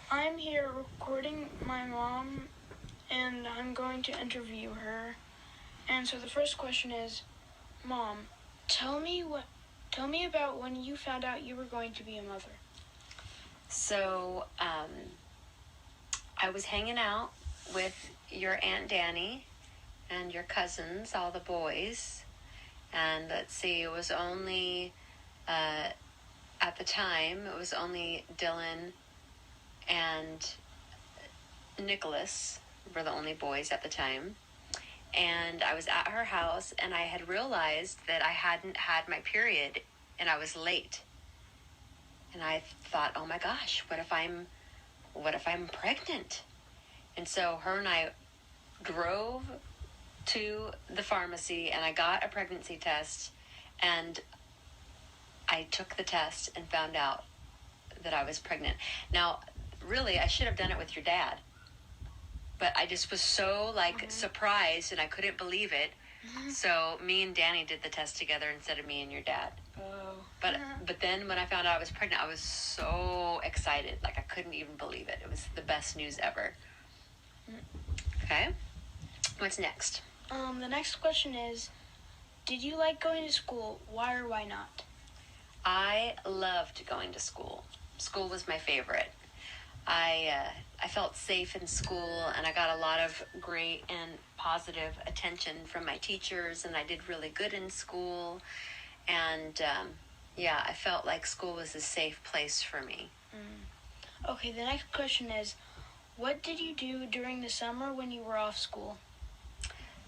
I'm here recording my mom, and I'm going to interview her. And so the first question is, Mom, tell me about when you found out you were going to be a mother. So, I was hanging out with your Aunt Danny and your cousins, all the boys. And let's see, it was only, at the time, it was only Dylan and Nicholas were the only boys at the time. And I was at her house, and I had realized that I hadn't had my period, and I was late. And I thought, oh my gosh, what if I'm pregnant? And so her and I drove to the pharmacy, and I got a pregnancy test, and I took the test and found out that I was pregnant. Now, really, I should have done it with your dad, but I just was so surprised, and I couldn't believe it. So me and Danny did the test together instead of me and your dad. Oh. But then when I found out I was pregnant, I was so excited. Like, I couldn't even believe it. It was the best news ever. Okay. What's next? The next question is, did you like going to school? Why or why not? I loved going to school. School was my favorite. I felt safe in school, and I got a lot of great and positive attention from my teachers, and I did really good in school. And I felt like school was a safe place for me. Okay, the next question is, what did you do during the summer when you were off school?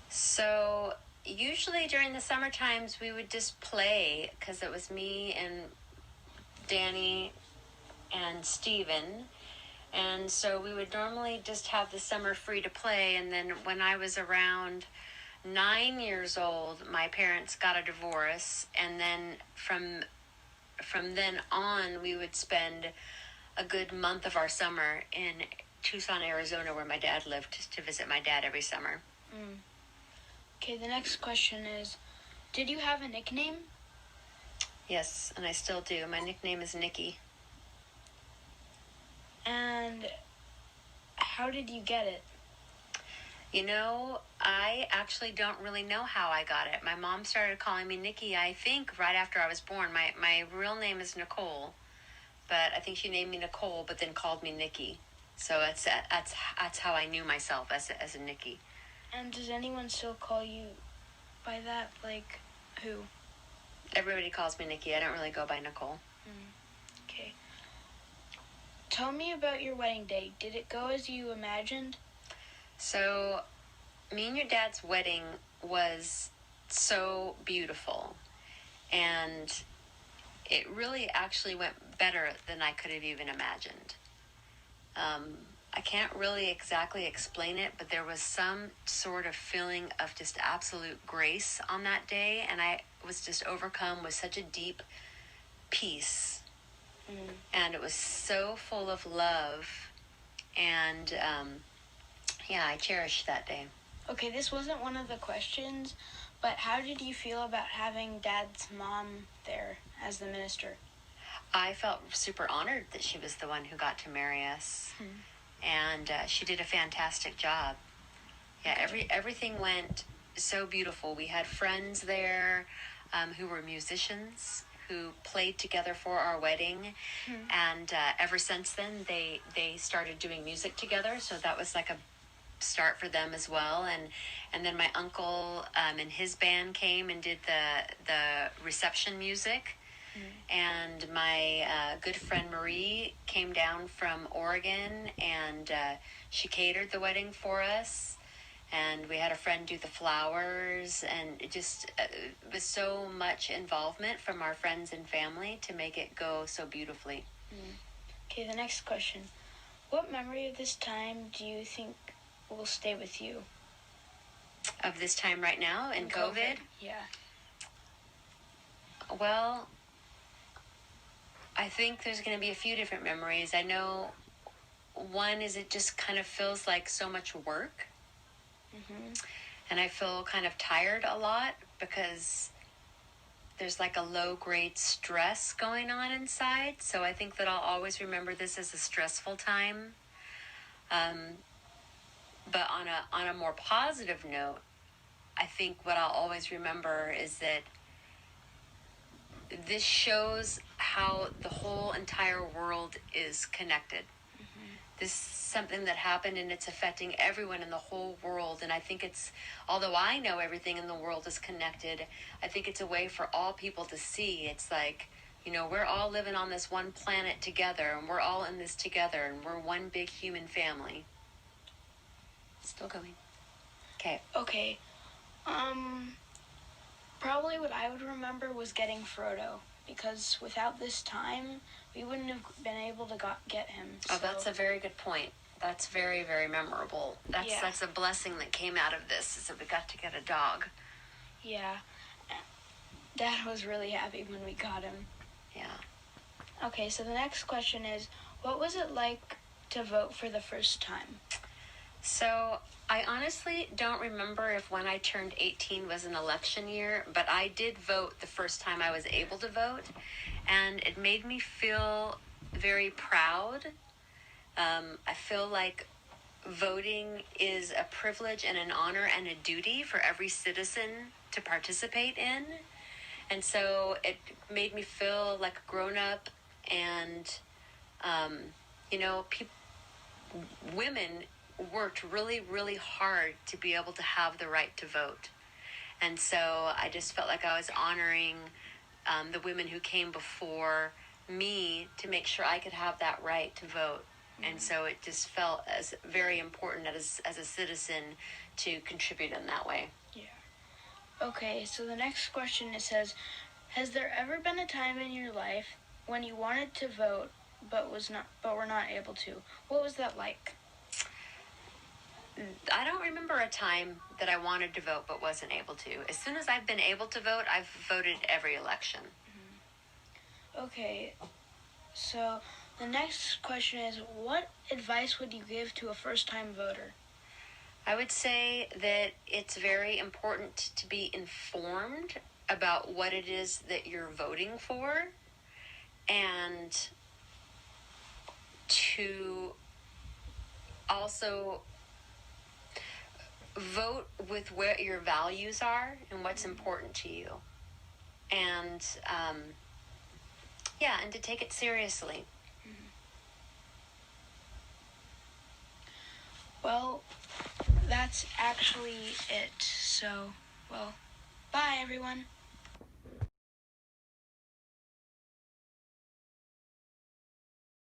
So usually during the summer times we would just play, because it was me and Danny and Steven. And so we would normally just have the summer free to play. And then when I was around 9 years old, my parents got a divorce. And then from then on, we would spend a good month of our summer in Tucson, Arizona, where my dad lived, to visit my dad every summer. Okay, the next question is, did you have a nickname? Yes, and I still do. My nickname is Nikki. And how did you get it? You know, I actually don't really know how I got it. My mom started calling me Nikki, I think, right after I was born. My real name is Nicole, but I think she named me Nicole, but then called me Nikki. So that's how I knew myself, as a Nikki. And does anyone still call you by that? Like, who? Everybody calls me Nikki. I don't really go by Nicole. Okay. Tell me about your wedding day. Did it go as you imagined? So, me and your dad's wedding was so beautiful. And it really actually went better than I could have even imagined. I can't really exactly explain it, but there was some sort of feeling of just absolute grace on that day, and I was just overcome with such a deep peace. And it was so full of love, and I cherished that day. Okay, this wasn't one of the questions, but how did you feel about having Dad's mom there as the minister? I felt super honored that she was the one who got to marry us. And she did a fantastic job. Yeah, everything went so beautiful. We had friends there who were musicians who played together for our wedding. And ever since then, they started doing music together. So that was like a start for them as well. And then my uncle and his band came and did the reception music. And my good friend Marie came down from Oregon, and she catered the wedding for us. And we had a friend do the flowers, and it just was so much involvement from our friends and family to make it go so beautifully. Okay, the next question. What memory of this time do you think will stay with you? Of this time right now in COVID? Yeah. Well, I think there's going to be a few different memories. I know one is it just kind of feels like so much work. And I feel kind of tired a lot because there's like a low-grade stress going on inside. So I think that I'll always remember this as a stressful time. But on a more positive note, I think what I'll always remember is that this shows how the whole entire world is connected. This is something that happened and it's affecting everyone in the whole world. And I think it's, although I know everything in the world is connected, I think it's a way for all people to see. It's like, you know, we're all living on this one planet together, and we're all in this together, and we're one big human family. Still going. Okay. Okay. Probably what I would remember was getting Frodo, because without this time, we wouldn't have been able to get him. Oh, that's a very good point. That's very, very memorable. That's a blessing that came out of this, is that we got to get a dog. Yeah. Dad was really happy when we got him. Yeah. Okay, so the next question is, what was it like to vote for the first time? So, I honestly don't remember if when I turned 18 was an election year, but I did vote the first time I was able to vote, and it made me feel very proud. I feel like voting is a privilege and an honor and a duty for every citizen to participate in, and so it made me feel like a grown-up, and, you know, women worked really, really hard to be able to have the right to vote. And so I just felt like I was honoring the women who came before me to make sure I could have that right to vote. Mm-hmm. And so it just felt as very important as a citizen to contribute in that way. Yeah. Okay, so the next question, it says, has there ever been a time in your life when you wanted to vote but were not able to? What was that like? I don't remember a time that I wanted to vote but wasn't able to. As soon as I've been able to vote, I've voted every election. Mm-hmm. Okay, so the next question is, what advice would you give to a first-time voter? I would say that it's very important to be informed about what it is that you're voting for, and to also vote with what your values are and what's important to you. And, and to take it seriously. Well, that's actually it. So, bye everyone.